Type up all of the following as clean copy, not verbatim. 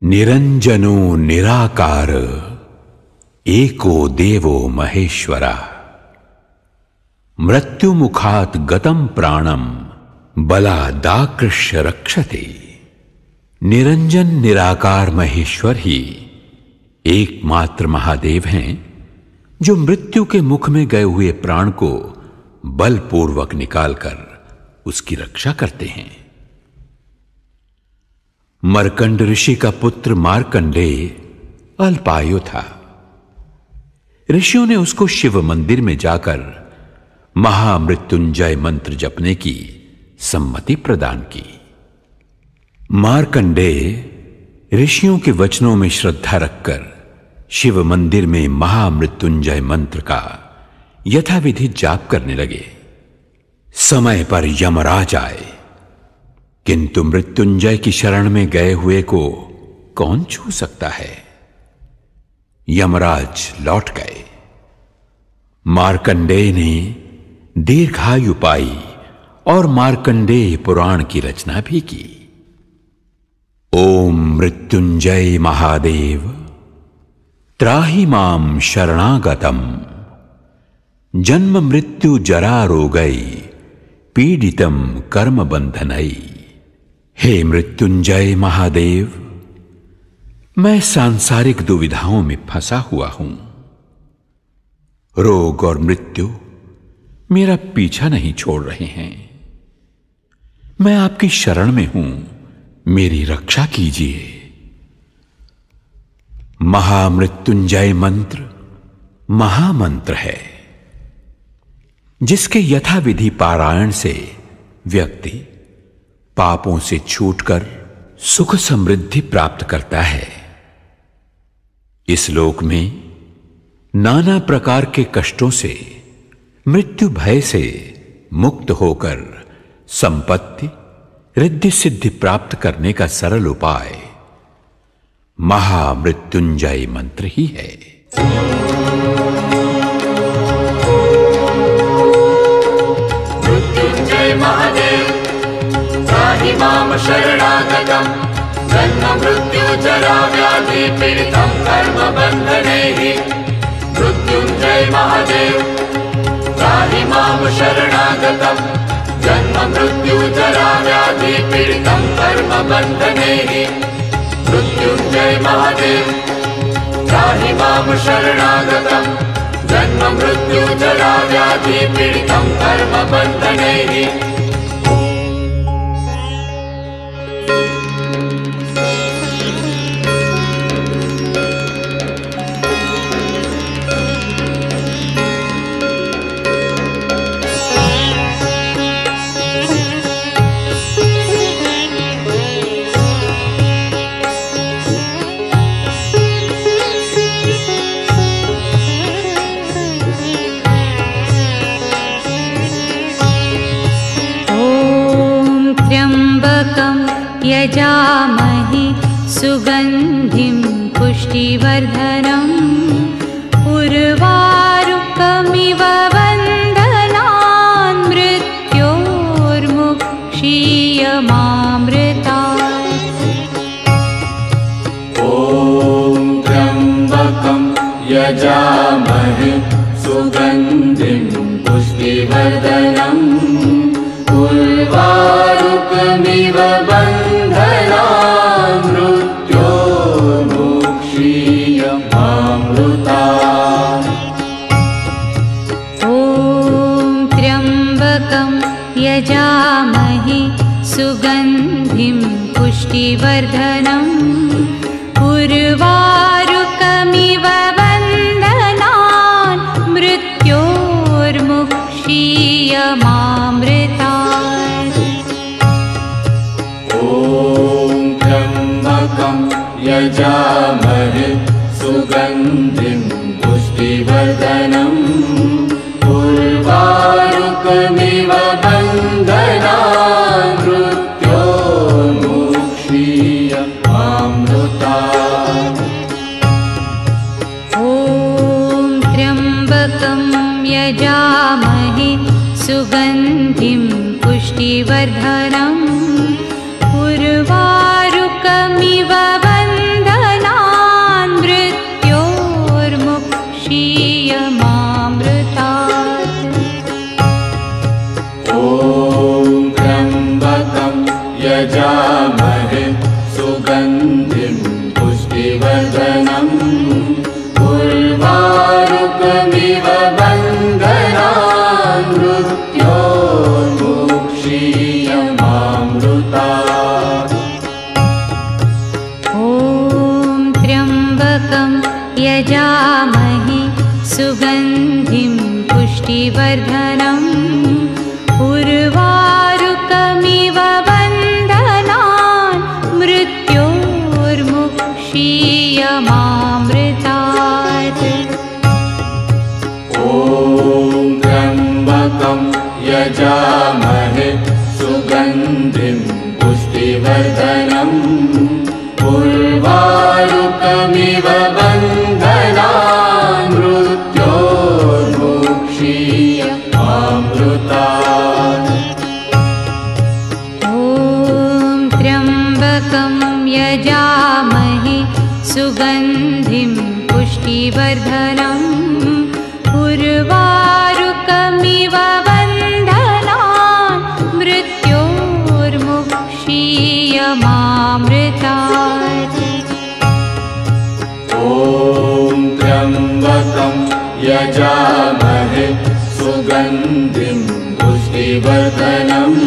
निरंजनो निराकार एको देवो महेश्वरा मृत्युमुखात् गतं प्राणम बलादाकृष्य रक्षते। निरंजन निराकार महेश्वर ही एकमात्र महादेव हैं जो मृत्यु के मुख में गए हुए प्राण को बलपूर्वक निकालकर उसकी रक्षा करते हैं। मर्कंड ऋषि का पुत्र मार्कंडेय अल्पायु था। ऋषियों ने उसको शिव मंदिर में जाकर महामृत्युंजय मंत्र जपने की सम्मति प्रदान की। मार्कंडेय ऋषियों के वचनों में श्रद्धा रखकर शिव मंदिर में महामृत्युंजय मंत्र का यथाविधि जाप करने लगे। समय पर यमराज आए, किंतु मृत्युंजय की शरण में गए हुए को कौन छू सकता है। यमराज लौट गए। मार्कंडेय ने दीर्घायु पाई और मार्कंडेय पुराण की रचना भी की। ओम मृत्युंजय महादेव त्राहि मां शरणागतम जन्म मृत्यु जरा रोगै पीडितम कर्म बंधनै। हे मृत्युंजय महादेव, मैं सांसारिक दुविधाओं में फंसा हुआ हूं। रोग और मृत्यु मेरा पीछा नहीं छोड़ रहे हैं। मैं आपकी शरण में हूं, मेरी रक्षा कीजिए। महामृत्युंजय मंत्र महामंत्र है, जिसके यथाविधि पारायण से व्यक्ति पापों से छूटकर सुख समृद्धि प्राप्त करता है। इस लोक में नाना प्रकार के कष्टों से, मृत्यु भय से मुक्त होकर संपत्ति रिद्धि सिद्धि प्राप्त करने का सरल उपाय महामृत्युंजय मंत्र ही है। मृत्युंजय महादेव त्राहि मां शरणागतं जन्म मृत्यु जरा व्याधि पीडितं कर्म बन्धनैः। मृत्युंजय महादेव त्राहि मां शरणागतं जन्म मृत्यु जरा व्याधि पीडितं कर्म बन्धनैः। मृत्युंजय महादेव त्राहि मां शरणागतं जन्म मृत्यु जरा व्याधि पीडितं कर्म बन्धनैः। यजामहे सुगन्धिं पुष्टिवर्धनम् उर्वारुकमिव बन्धनान् मृत्योर्मुक्षीयमामृतात्। ॐ त्र्यम्बकं यजामहे सुगन्धिं पुष्टिवर्धनम् उर्वारुकमिव बन्धनान् मृत्योर्मुक्षीयमामृतात्। ॐ त्र्यम्बकं यजामहे सुगन्धिं पुष्टिवर्धनम् उर्वारुकमिव बन्धनान् मृत्योर्मुक्षीयमामृतात्। ॐ त्र्यम्बकं यजामहे सुगन्धिं पुष्टिवर्धनम् उर्वारुकमिव बन्धनान् मृत्योर्मुक्षीयमामृतात्। ॐ त्र्यम्बकं यजामहे सुगन्धिं पुष्टिवर्धनम् उर्वारुकमिव बन्धनान् सुगन्धिं पुष्टिवर्धनम् उर्वारुकमिव बन्धनान् मृत्योर्मुक्षीयमामृतात्। ॐ त्र्यम्बकं यजामहे सुगन्धिं पुष्टिवर्धनम् उर्वारुकमिव बन्धनान् मृत्योर्मुक्षीयमामृतात्। ॐ त्र्यम्बकं यजामहे सुगन्धिं पुष्टिवर्धनम् उर्वारुकमिव बन्धनान् मृत्योर्मुक्षीयमामृतात्। ॐ त्र्यम्बकं यजामहे सुगन्धिं पुष्टिवर्धनम् उर्वारुकमिव बन्धनान् मृत्योर्मुक्षीयमामृतात्। ॐ त्र्यम्बकं यजामहे सुगन्धिं पुष्टिवर्धनम्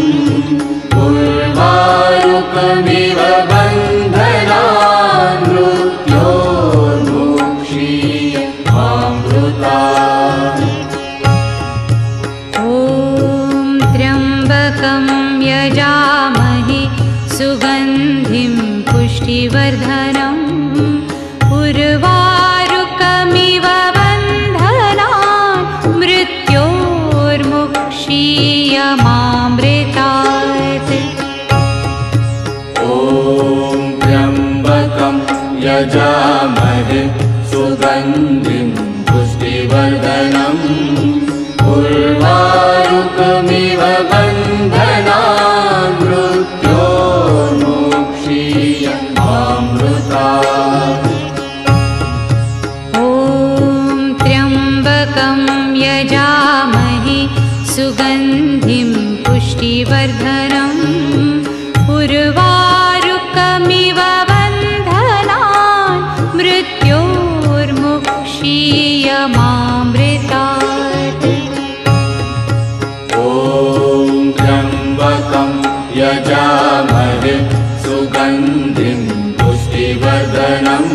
उर्वारुकमिव बन्धनान् मृत्योर्मुक्षीयमामृतात्। ॐ त्र्यम्बकं यजामहे सुगन्धिं पुष्टिवर्धनम् उर्वारुकमिव बन्धनान् मृत्योर्मुक्षीयमामृतात्। ॐ त्र्यम्बकं यजामहे सुगन्धिं पुष्टिवर्धनम् उर्वारुकमिव बन्धनान् मृत्योर्मुक्षीयमामृतात्। ॐ त्र्यम्बकं यजामहे सुगन्धिं पुष्टिवर्धनम् उर्वारुकमिव बन्धनान् मृत्योर्मुक्षीयमामृतात्। ॐ त्र्यम्बकं यजामहे सुगन्धिं पुष्टिवर्धनम्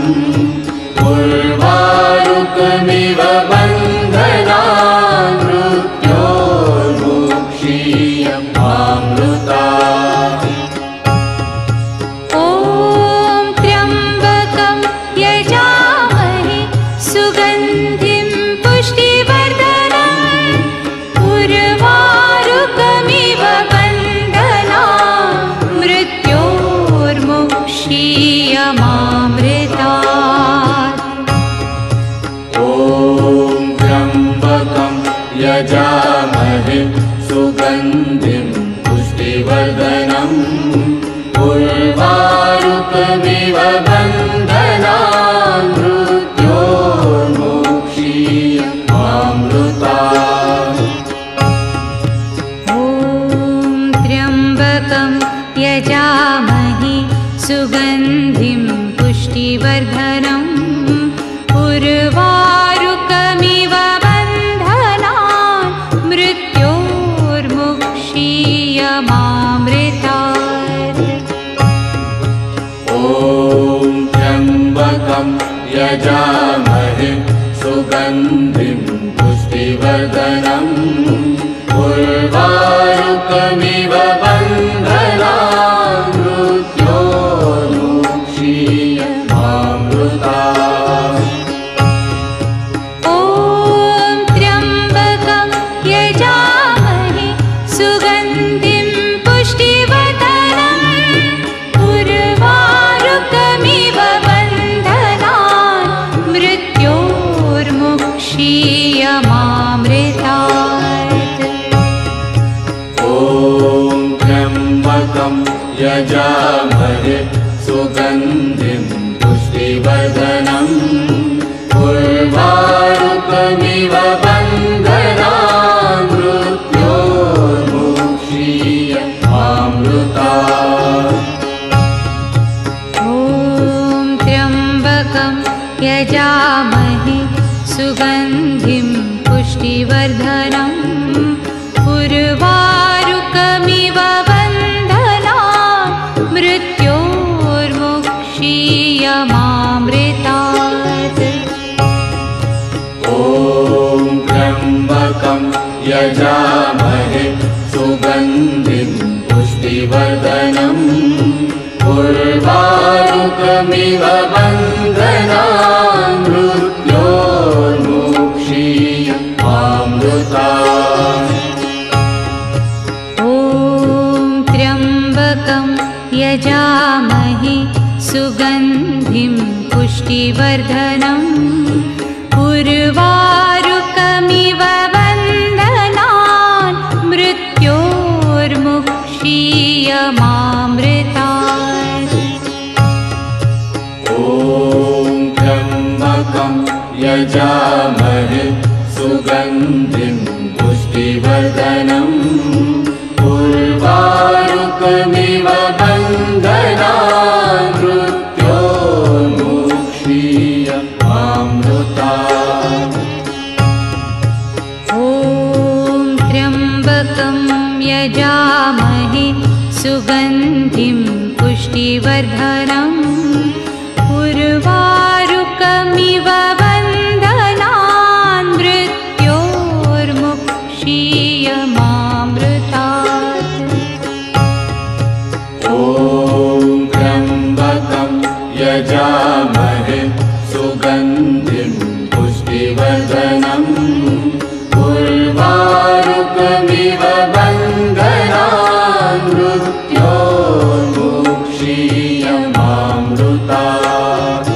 उर्वारुकमिव बन्धनान् मृत्योर्मुक्षीयमामृतात्। ॐ त्र्यम्बकं यजामहे सुगन्धिं पुष्टिवर्धनम् उर्वारुकमिव बन्धनान् मृत्योर्मुक्षीयमामृतात्। ॐ त्र्यम्बकं यजामहे सुगन्धिं पुष्टिवर्धनम् उर्वारुकमिव बन्धनान् मृत्योर्मुक्षीयमामृतात्। ॐ त्र्यम्बकं यजामहे सुगन्धिं पुष्टिवर्धनम् उर्वारुकमिव बन्धनान् मृत्योर्मुक्षीयमामृतात्। ॐ त्र्यम्बकं यजामहे सुगन्धिं पुष्टिवर्धनम् उर्वारुकमिव बन्धनान् मृत्योर्मुक्षीयमामृतात्। ॐ त्र्यम्बकं यजामहे सुगन्धिं पुष्टिवर्धनम् उर्वारुकमिव बन्धनान् मृत्योर्मुक्षीयमामृतात्। ॐ यजामहे सुगन्धिं पुष्टिवर्धनम् उर्वारुकमिव बन्धनान् मृत्योर्मुक्षीयमामृतात्। ॐ त्र्यम्बकं यजामहे सुगन्धिं पुष्टिवर्धनम् उर्वारुकमिव बन्धनान् मृत्योर्मुक्षीयमामृतात्। ॐ त्र्यम्बकं यजामहे सुगन्धिं पुष्टिवर्धनम् उर्वारुकमिव बन्धनान् मृत्योर्मुक्षीयमामृतात्। ॐ त्र्यम्बकं यजामहे सुगन्धिं पुष्टिवर्धनम् उर्वारुकमिव बन्धनान् मृत्योर्मुक्षीयमामृतात्। ॐ त्र्यम्बकं यजामहे सुगन्धिं पुष्टिवर्धनम् उर्वारुकमिव बन्धनान् मृत्योर्मुक्षीयमामृतात्। ॐ त्र्यम्बकं यजामहे सुगन्धिं पुष्टिवर्धनम् उर्वारुकमिव बन्धनान् मृत्योर्मुक्षीयमामृतात्।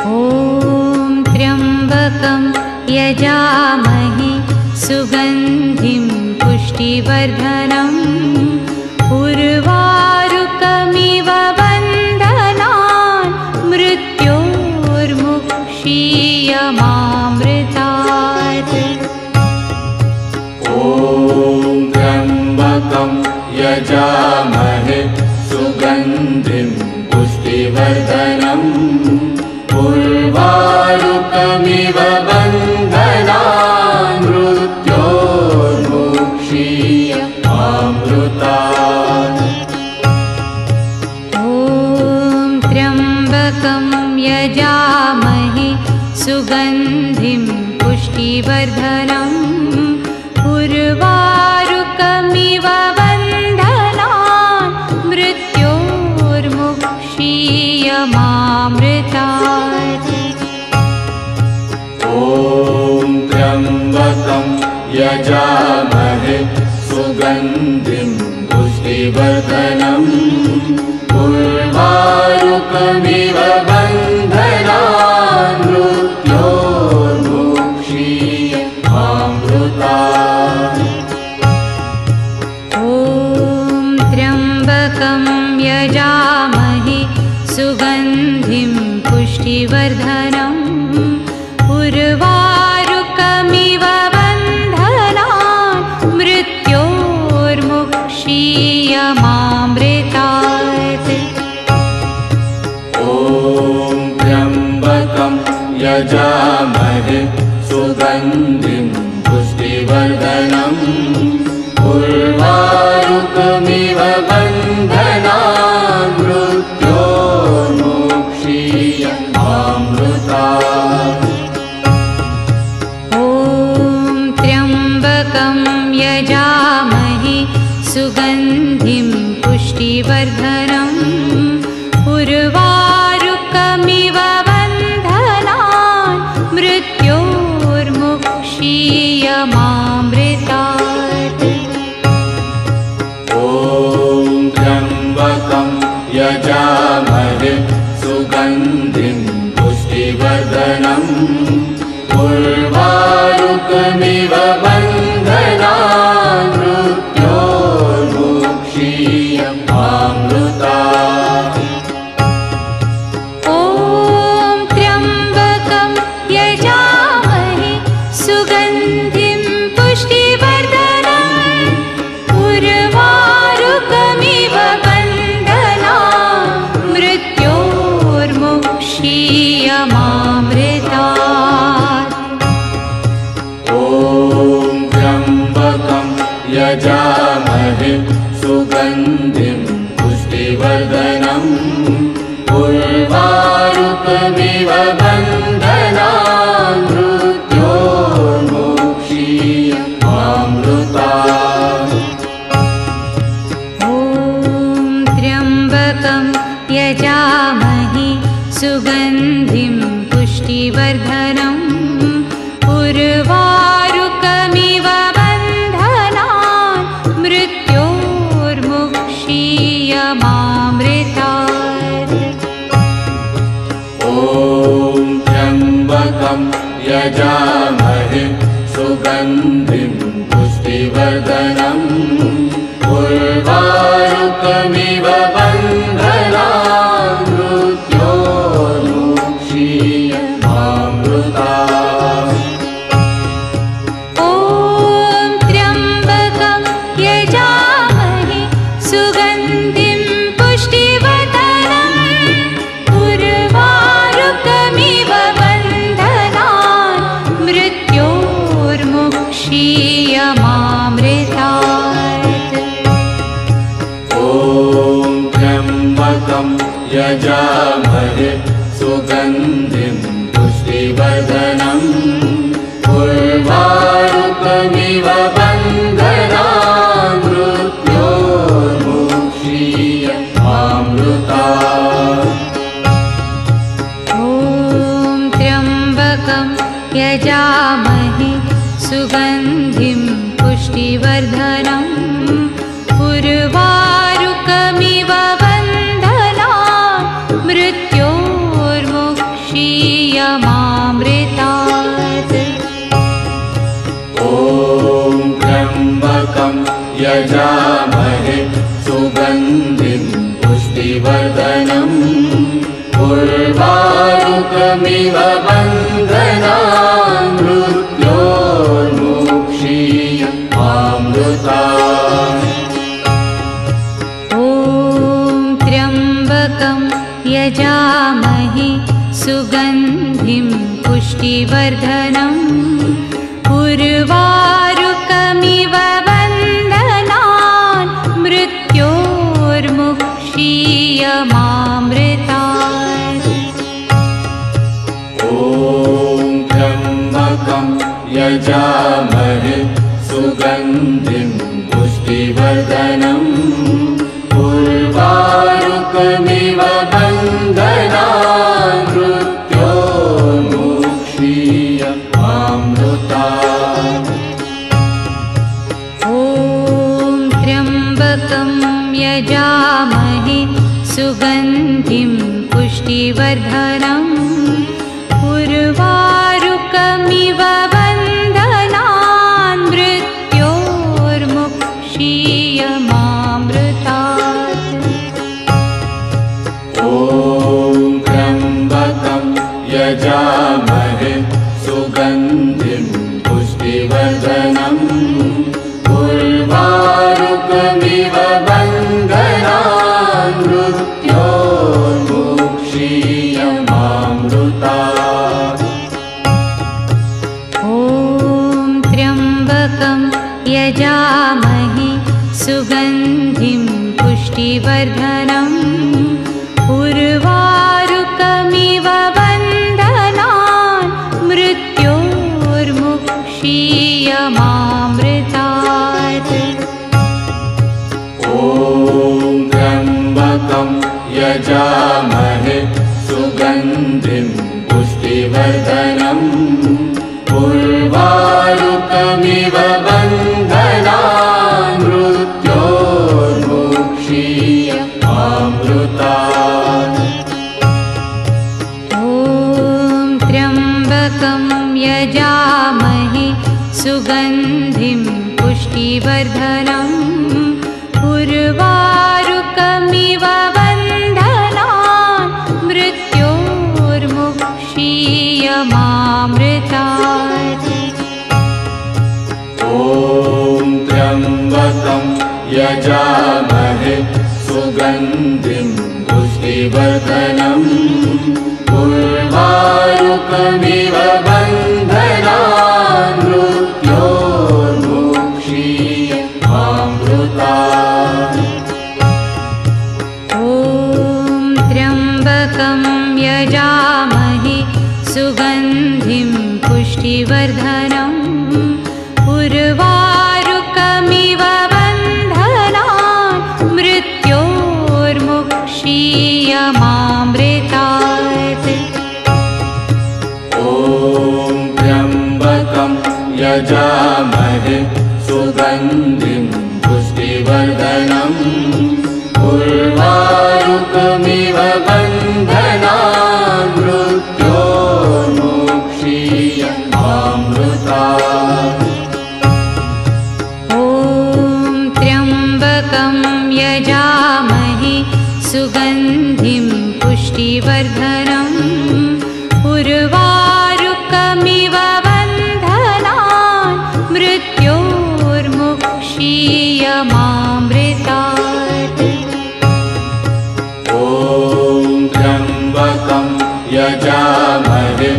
ॐ त्र्यम्बकं यजामहे सुगन्धिं पुष्टिवर्धनम् उर्वारुकमिव बन्धनान् मृत्योर्मुक्षीयमामृतात्। ॐ त्र्यम्बकं यजामहे सुगन्धिं पुष्टिवर्धनम् उर्वारुकमिव बन्धनान् मृत्योर्मुक्षीयमामृतात्। ॐ त्र्यम्बकं यजामहे सुगन्धिं पुष्टिवर्धनम् उर्वारुकमिव बन्धनान् मृत्योर्मुक्षीयमामृतात्। ॐ त्र्यम्बकं यजामहे सुगन्धिं पुष्टिवर्धनम् उर्वारुकमिव बन्धनान् मृत्योर्मुक्षीयमामृतात्। ॐ त्र्यम्बकं यजामहे सुगन्धिं पुष्टिवर्धनम् उर्वारुकमिव बन्धनान् मृत्योर्मुक्षीयमामृतात्। ॐ त्र्यम्बकं यजामहे सुगन्धिं पुष्टिवर्धनम् उर्वारुकमिव बन्धनान् मृत्योर्मुक्षीयमामृतात्। ॐ त्र्यम्बकं यजामहे सुगन्धिं पुष्टिवर्धनम् उर्वारुकमिव बन्धनान् मृत्योर्मुक्षीयमामृतात्। ॐ त्र्यम्बकं यजामहे सुगन्धिं पुष्टिवर्धनम् उर्वारुकमिव बन्धनान् मृत्योर्मुक्षीयमामृतात्। उर्वारुकमिव बन्धनान् मृत्योर्मुक्षीयमामृतात्। ॐ त्र्यम्बकं यजामहे सुगन्धिं पुष्टिवर्धनम् उर्वारुकमिव बन्धनान् मृत्योर्मुक्षीयमामृतात्। ॐ त्र्यम्बकं यजामहे सुगन्धिं पुष्टिवर्धनम् उर्वारुकमिव बन्धनान् मृत्योर्मुक्षीयमामृतात्। ॐ त्र्यम्बकं यजामहे सुगन्धिं पुष्टिवर्धनम् उर्वारुकमिव बन्धनान् मृत्योर्मुक्षीयमामृतात्। ॐ त्र्यम्बकं यजामहे सुगन्धिं पुष्टिवर्धनम् उर्वारुकमिव बन्धनान् मृत्योर्मुक्षीयमामृतात्। ॐ त्र्यम्बकं यजामहे सुगन्धिं पुष्टिवर्धनम् उर्वारुकमिव बन्धनान् मृत्योर्मुक्षीयमामृतात्। ॐ त्र्यम्बकं यजामहे सुगन्धिं पुष्टिवर्धनम् उर्वारुकमिव बन्धनान् मृत्योर्मुक्षीयमामृतात्। ॐ त्र्यम्बकं यजामहे सुगन्धिं पुष्टिवर्धनम् उर्वारुकमिव बन्धनान् मृत्योर्मुक्षीयमामृतात्। ॐ त्र्यम्बकं यजामहे सुगन्धिं पुष्टिवर्धनम् उर्वारुकमिव बन्धनान् मृत्योर्मुक्षीयमामृतात्। ॐ त्र्यम्बकं यजामहे सुगन्धिं पुष्टिवर्धनम् उर्वारुकमिव बन्धनान् मृत्योर्मुक्षीयमामृतात्। ॐ त्र्यम्बकं यजामहे सुगन्धिं पुष्टिवर्धनम् उर्वारुकमिव बन्धनान् मृत्योर्मुक्षीयमामृतात्। ॐ त्र्यम्बकं यजामहे सुगन्धिं पुष्टिवर्धनम् उर्वारुकमिव बन्धनान् मृत्योर्मुक्षीयमामृतात्। ॐ त्र्यम्बकं यजामहे सुगन्धिं पुष्टिवर्धनम् उर्वारुकमिव बन्धनान् मृत्योर्मुक्षीयमामृतात्। ॐ त्र्यम्बकं यजामहे सुगन्धिं पुष्टिवर्धनम् उर्वारुकमिव बन्धनान् मृत्योर्मुक्षीयमामृतात्। ॐ त्र्यम्बकं यजामहे सुगन्धिं पुष्टिवर्धनम् उर्वारुकमिव बन्धनान् मृत्योर्मुक्षीयमामृतात्। ॐ त्र्यम्बकं यजामहे सुगन्धिं पुष्टिवर्धनम् उर्वारुकमिव बन्धनान् मृत्योर्मुक्षीयमामृतात्। ॐ त्र्यम्बकं यजामहे सुगन्धिं पुष्टिवर्धनम् उर्वारुकमिव बन्धनान् मृत्योर्मुक्षीयमामृतात्। ॐ त्र्यम्बकं यजामहे सुगन्धिं पुष्टिवर्धनम् उर्वारुकमिव बन्धनान् मृत्योर्मुक्षीयमामृतात्। ॐ त्र्यम्बकं यजामहे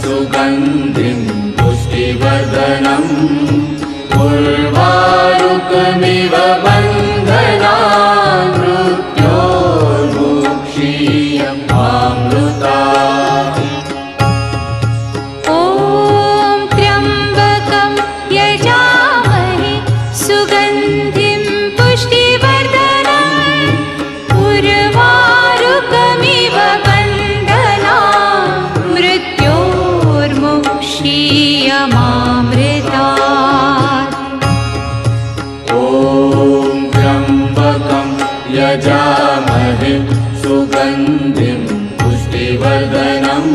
सुगन्धिं पुष्टिवर्धनम् उर्वारुकमिव बन्धनान् मृत्योर्मुक्षीयमामृतात्। ॐ त्र्यम्बकं यजामहे सुगन्धिं पुष्टिवर्धनम् उर्वारुकमिव बन्धनान् मृत्योर्मुक्षीयमामृतात्। ॐ त्र्यम्बकं यजामहे सुगन्धिं पुष्टिवर्धनम्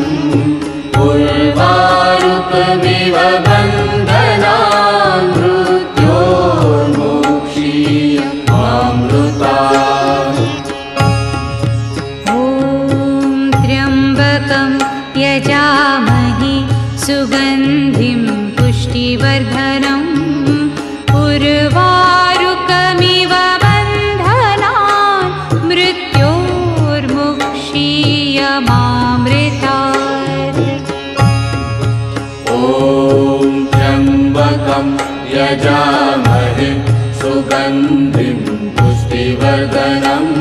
उर्वारुकमिव बन्धनान् मृत्योर्मुक्षीयमामृतात्। ॐ त्र्यम्बकं यजामहे सुगन्धिं पुष्टिवर्धनम् उर्वारुकमिव बन्धनान् मृत्योर्मुक्षीयमामृतात्। ॐ त्र्यम्बकं यजामहे सुगन्धिं पुष्टिवर्धनम्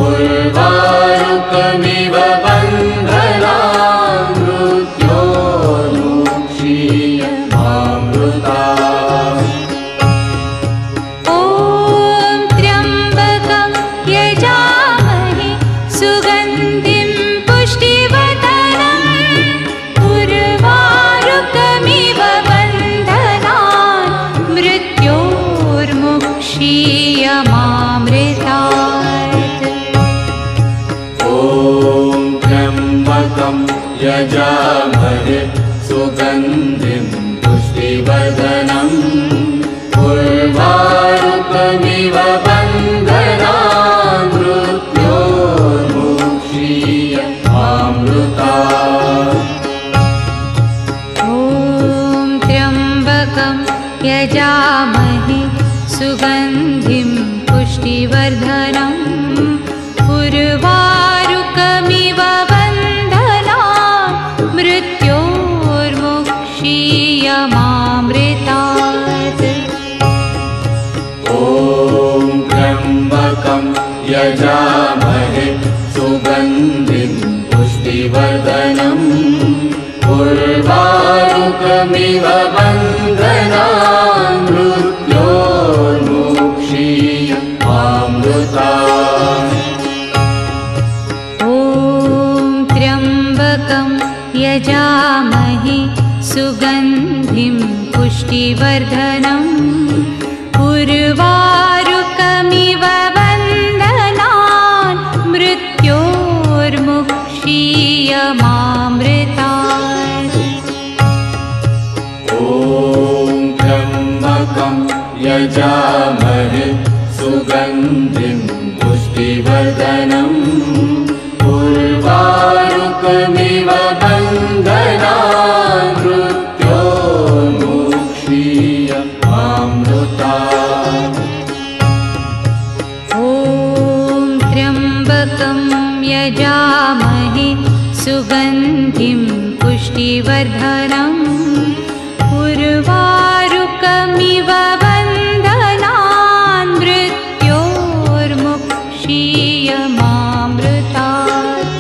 उर्वारुकमिव बन्धनान् मृत्योर्मुक्षीयमामृतात्। ॐ त्र्यम्बकं यजामहे सुगन्धिं पुष्टिवर्धनम् उर्वारुकमिव बन्धनान् मृत्योर्मुक्षीयमामृतात्। ॐ त्र्यम्बकं यजामहे सुगन्धिं पुष्टिवर्धनम् उर्वारुकमिव बन्धनान् मृत्योर्मुक्षीयमामृतात्। ॐ त्र्यम्बकं यजामहे सुगन्धिं पुष्टिवर्धनम् उर्वारुकमिव बन्धनान् मृत्योर्मुक्षीयमामृतात्। ॐ त्र्यम्बकं यजामहे सुगन्धिं पुष्टिवर्धनम् उर्वारुकमिव बन्धनान् मृत्योर्मुक्षीयमामृतात्। ॐ त्र्यम्बकं यजामहे सुगन्धिं पुष्टिवर्धनम् उर्वारुकमिव बन्धनान् मृत्योर्मुक्षीयमामृतात्। ॐ त्र्यम्बकं यजामहे सुगन्धिं पुष्टिवर्धनम् उर्वारुकमिव बन्धनान् मृत्योर्मुक्षीयमामृतात्। ॐ त्र्यम्बकं यजामहे सुगन्धिं पुष्टिवर्धनम् उर्वारुकमिव बन्धनान् मृत्योर्मुक्षीयमामृतात्।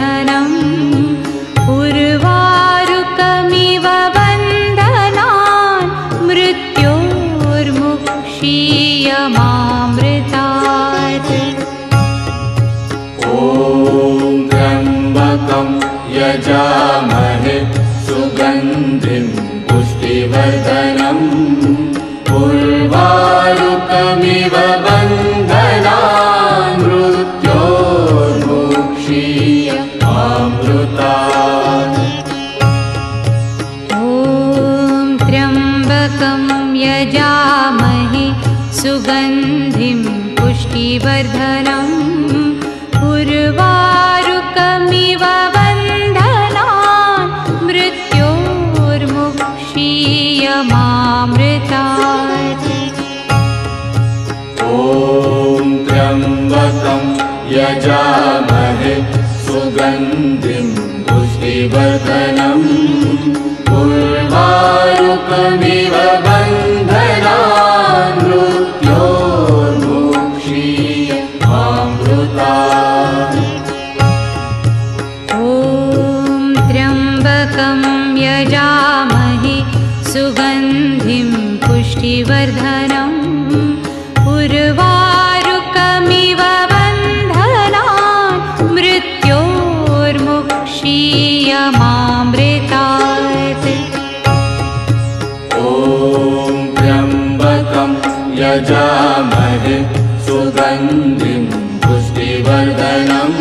पुष्टिवर्धनम् उर्वारुकमिव बन्धनान् मृत्योर्मुक्षीयमामृतात्। ॐ त्र्यम्बकं यजामहे सुगन्धिं पुष्टिवर्धनम् उर्वारुकमिव बन्धनान् मृत्योर्मुक्षीयमामृतात्। ॐ त्र्यम्बकं यजामहे सुगन्धिं पुष्टिवर्धनम् उर्वारुकमिव बन्धनान् मृत्योर्मुक्षीयमामृतात्। ॐ त्र्यम्बकं यजामहे सुगन्धिं पुष्टिवर्धनम् उर्वारुकमिव बन्धनान् मृत्योर्मुक्षीयमामृतात्। ॐ त्र्यम्बकं यजामहे सुगन्धिं पुष्टिवर्धनम् उर्वारुकमिव बन्धनान् मृत्योर्मुक्षीयमामृतात्। ॐ त्र्यम्बकं यजामहे सुगन्धिं पुष्टिवर्धनम्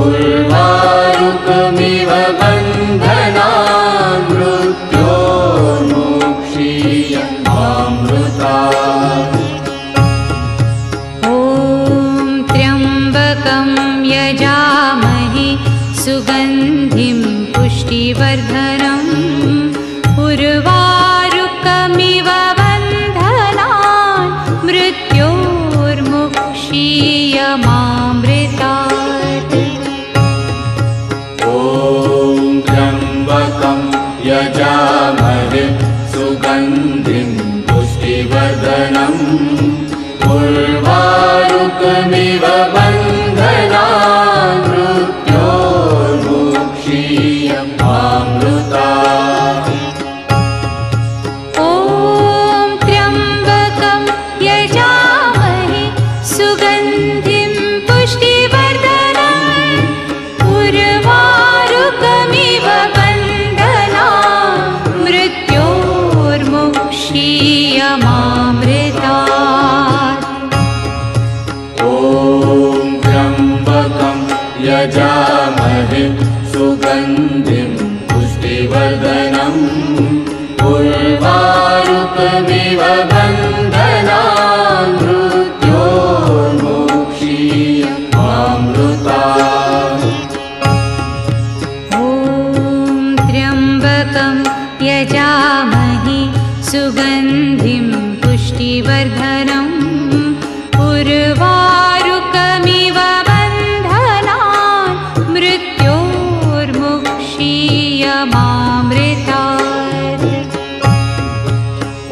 उर्वारुकमिव बन्धनान् मृत्योर्मुक्षीयमामृतात्। ॐ त्र्यम्बकं यजामहे सुगन्धिं पुष्टिवर्धनम् उर्वारुकमिव बन्धनान् मृत्योर्मुक्षीयमामृतात्। ॐ त्र्यम्बकं यजामहे सुगन्धिं पुष्टिवर्धनम् उर्वारुकमिव बन्धनान् मृत्योर्मुक्षीयमामृतात्। ॐ त्र्यम्बकं यजामहे सुगन्धिं पुष्टिवर्धनम् उर्वारुकमिव बन्धनान् मृत्योर्मुक्षीयमामृतात्। ॐ त्र्यम्बकं यजामहे सुगन्धिं पुष्टिवर्धनम् उर्वारुकमिव बन्धनान् मृत्योर्मुक्षीयमामृतात्। ॐ त्र्यम्बकं यजामहे सुगन्धिं पुष्टिवर्धनम् उर्वारुकमिव बन्धनान् मृत्योर्मुक्षीयमामृतात्।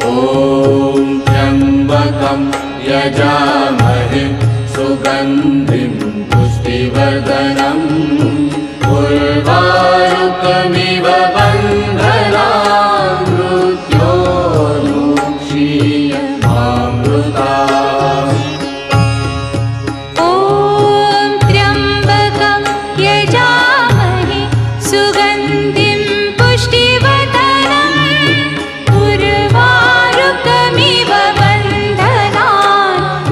ॐ त्र्यम्बकं यजामहे सुगन्धिं पुष्टिवर्धनम् उर्वारुकमिव बन्धनान् मृत्योर्मुक्षीयमामृतात्। ॐ त्र्यम्बकं यजामहे सुगन्धिं पुष्टिवर्धनम् उर्वारुकमिव बन्धनान्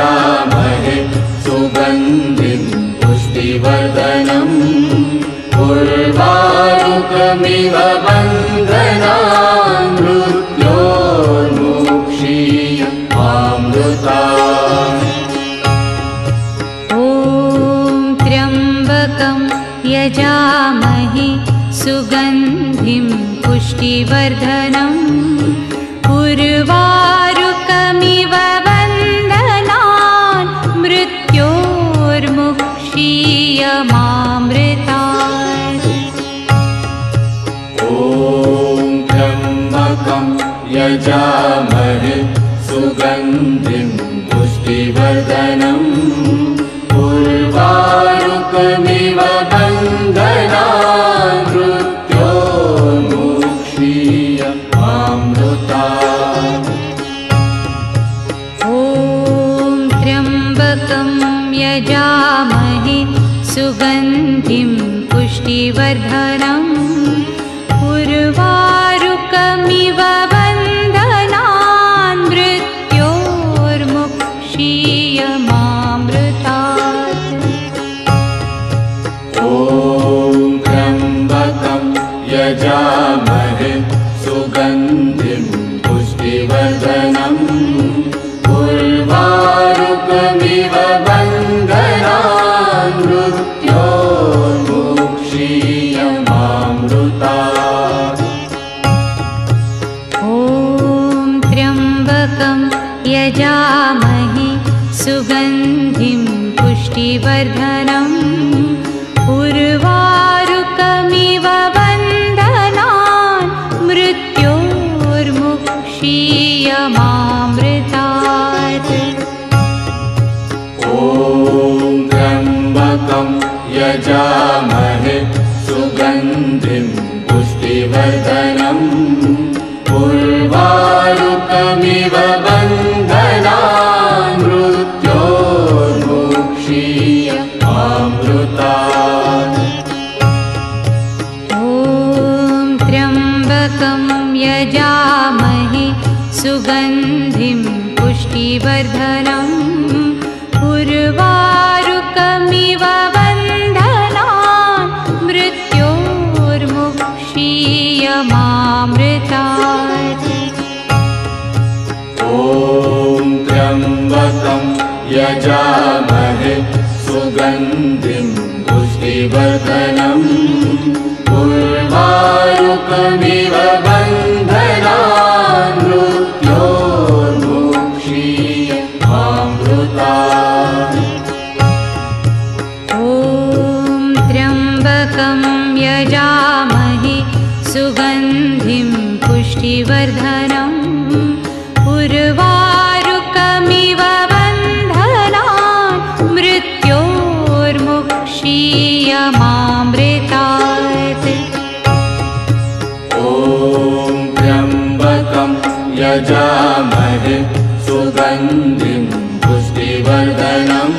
यजामहे सुगन्धिं पुष्टिवर्धनम् उर्वारुकमिव बन्धनान् मृत्योर्मुक्षीयमामृतात्। ॐ त्र्यम्बकं यजामहे सुगन्धिं पुष्टिवर्धनम् उर्वारुकमिव बन्धनान् मृत्योर्मुक्षीयमामृतात्। ॐ त्र्यम्बकं यजामहे सुगन्धिं पुष्टिवर्धनम् उर्वारुकमिव बन्धनान् मृत्योर्मुक्षीयमामृतात्। ॐ त्र्यम्बकं यजामहे सुगन्धिं पुष्टिवर्धनम् उर्वारुकमिव बन्धनान् मृत्योर्मुक्षीयमामृतात्। ॐ त्र्यम्बकं यजामहे सुगन्धिं पुष्टिवर्धनम् उर्वारुकमिव बन्धनान् मृत्योर्मुक्षीयमामृतात्। ॐ त्र्यम्बकं यजामहे सुगन्धिं पुष्टिवर्धनम् उर्वारुकमिव बन्धनान् मृत्योर्मुक्षीयमामृतात्। ॐ त्र्यम्बकं यजामहे सुगन्धिं पुष्टिवर्धनम् उर्वारुकमिव बन्धनान् मृत्योर्मुक्षीयमामृतात्। ॐ त्र्यम्बकं यजामहे सुगन्धिं पुष्टिवर्धनम् उर्वारुकमिव बन्धनान् मृत्योर्मुक्षीयमामृतात्। ॐ त्र्यम्बकं यजामहे सुगन्धिं पुष्टिवर्धनम् उर्वारुकमिव बन्धनान् मृत्योर्मुक्षीयमामृतात्। ॐ त्र्यम्बकं यजामहे सुगन्धिं पुष्टिवर्धनम् उर्वारुकमिव बन्धनान् मृत्योर्मुक्षीयमामृतात्। ॐ त्र्यम्बकं यजामहे सुगन्धिं पुष्टिवर्धनम्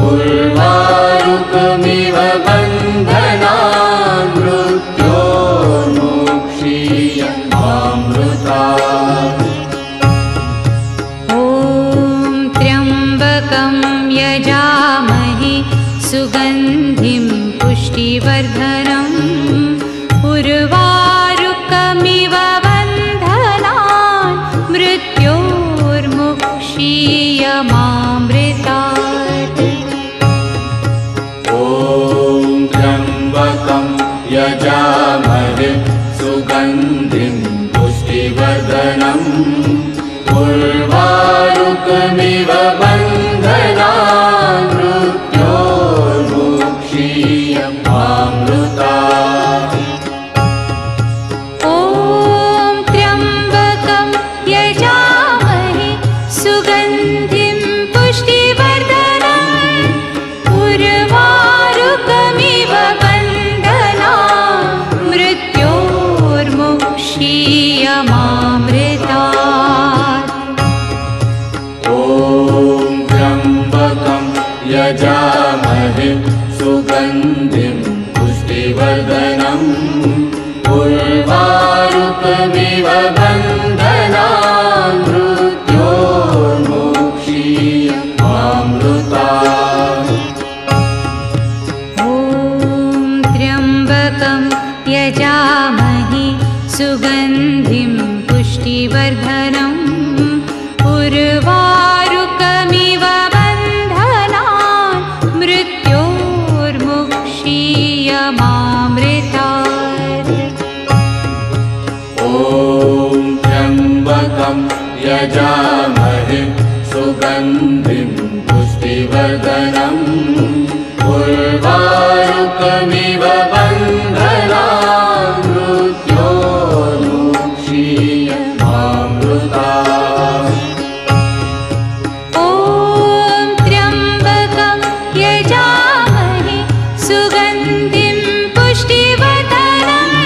उर्वारुकमिव बन्धनान् मृत्योर्मुक्षीयमामृतात्। ॐ त्र्यम्बकं यजामहे सुगन्धिं पुष्टिवर्धनम् उर्वारुकमिव बन्धनान् मृत्योर्मुक्षीयमामृतात्। ॐ त्र्यम्बकं यजामहे सुगन्धिं पुष्टिवर्धनम् उर्वारुकमिव बन्धनान् मृत्योर्मुक्षीयमामृतात्। ॐ त्र्यम्बकं यजामहे सुगन्धिं पुष्टिवर्धनम् उर्वारुकमिव बन्धनान् मृत्योर्मुक्षीयमामृतात्। ॐ त्र्यम्बकं यजामहे सुगन्धिं पुष्टिवर्धनम् उर्वारुकमिव बन्धनान् मृत्योर्मुक्षीयमामृतात्। सुगन्धिं पुष्टिवर्धनम् उर्वारुकमिव बन्धनान् मृत्योर्मुक्षीयमामृता ॐ त्र्यम्बकं यजामहे सुगन्धिं पुष्टिवर्धनम्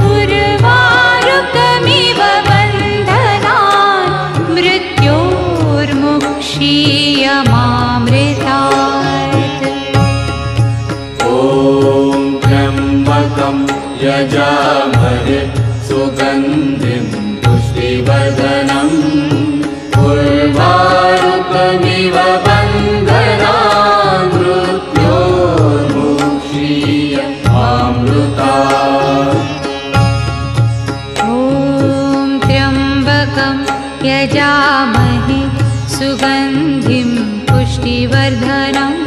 उर्वारुकमिव बन्धनान् मृत्योर्मुक्षीयमामृतात् ॐ त्र्यम्बकं यजामहे सुगन्धिं पुष्टिवर्धनम्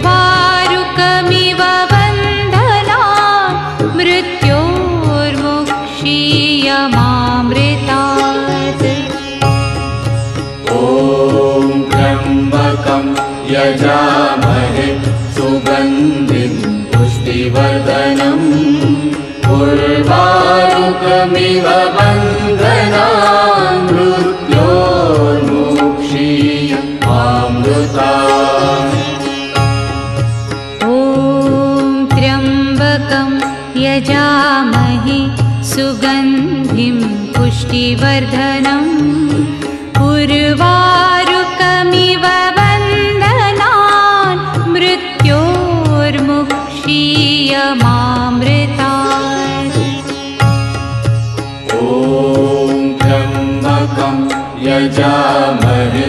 उर्वारुकमिव बन्धनान् मृत्योर्मुक्षीयमामृतात् ॐ त्र्यम्बकं यजामहे सुगन्धिं पुष्टिवर्धनम् उर्वारुकमिव बन्धनान् मृत्योर्मुक्षीयमामृतात् ॐ त्र्यम्बकं यजामहे सुगन्धिं पुष्टिवर्धनम् उर्वारुकमिव बन्धनान् मृत्योर्मुक्षीयमामृतात् ॐ त्र्यम्बकं यजामहे सुगन्धिं पुष्टिवर्धनम् उर्वारुकमिव बन्धनान् मृत्योर्मुक्षीयमामृतात् ॐ त्र्यम्बकं यजामहे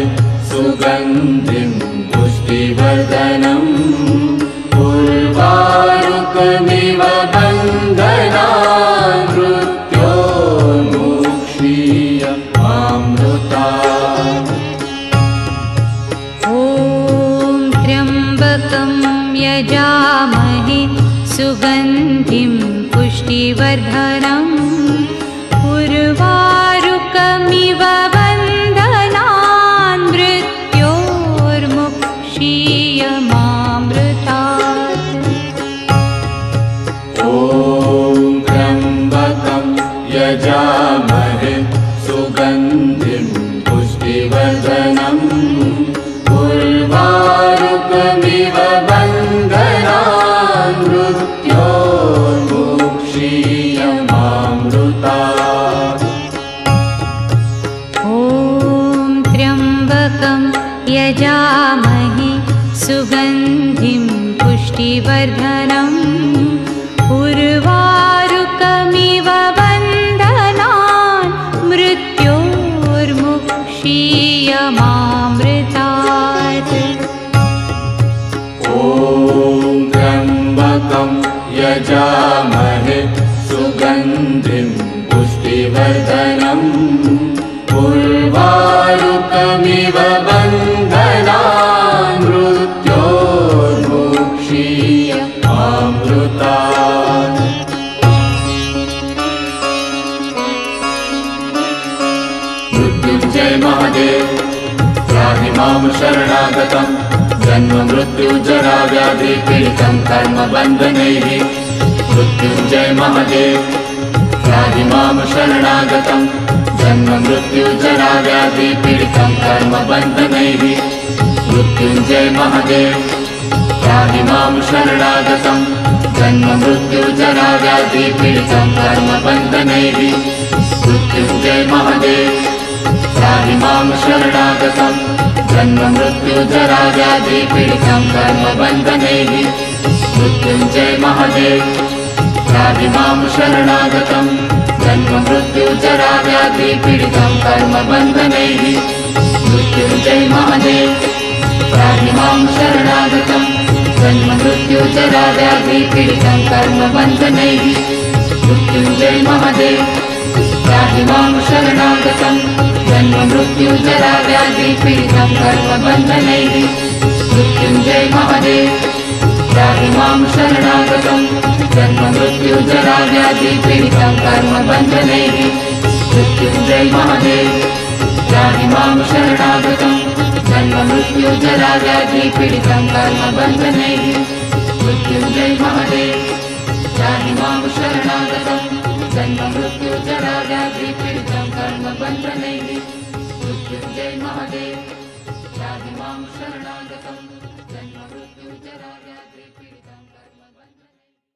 सुगन्धिं पुष्टिवर्धनम् उर्वारुकमिव बन्धनान् मृत्योर्मुक्षीयमामृतात् ॐ त्र्यम्बकं यजामहे सुगन्धिं पुष्टिवर्धनम् उर्वारुकमिव बन्धनान् मृत्योर्मुक्षीयमामृतात् ॐ त्र्यम्बकं यजामहे सुगन्धिं पुष्टिवर्धनम् उर्वारुकमिव बन्धनान् मृत्योर्मुक्षीयमामृतात् ॐ त्र्यम्बकं यजामहे सुगन्धिं पुष्टिवर्धनम् उर्वारुकमिव बन्धनान् मृत्योर्मुक्षीयमामृतात् ॐ त्र्यम्बकं यजामहे सुगन्धिं पुष्टिवर्धनम् उर्वारुकमिव बन्धनान् मृत्योर्मुक्षीयमामृतात् मृत्युञ्जय महादेव त्राहि मां शरणागतं जन्म मृत्युजरा व्याधि पीडितं कर्मबन्धनैः मृत्युञ्जय महादेव त्राहि मां शरणागतं जन्म मृत्युजरा व्याधि पीडितं कर्मबन्धनैः मृत्युञ्जय महादेव त्राहि मां शरणागतं जन्म मृत्युजरा व्याधि पीडितं कर्मबन्धनैः मृत्युञ्जय महादेव त्राहि मां शरणागतं जन्म मृत्युजरा व्याधि पीडितं कर्मबन्धनैः मृत्युञ्जय महादेव त्राहि मां शरणागतं जन्म मृत्युजरा व्याधि पीडितं कर्मबन्धनैः मृत्युञ्जय महादेव त्राहि मां शरणागतं जन्म मृत्युजरा व्याधि पीडितं कर्मबन्धनैः मृत्युञ्जय महादेव त्राहि मां शरणागतं जन्म मृत्युजरा व्याधि पीडितं कर्मबन्धनैः मृत्युञ्जय महादेव त्राहि मां शरणागतं जन्म मृत्युजरा व्याधि पीडितं कर्मबन्धनैः मृत्युञ्जय महादेव त्राहि मां शरणागतं मृत्युञ्जयमहादेव त्राहि मां शरणागतं जन्ममृत्युजराव्याधिपीडितं कर्मबन्धनैः मृत्युञ्जय महादेव त्राहि मां शरणागतं जन्ममृत्युजराव्याधिपीडितं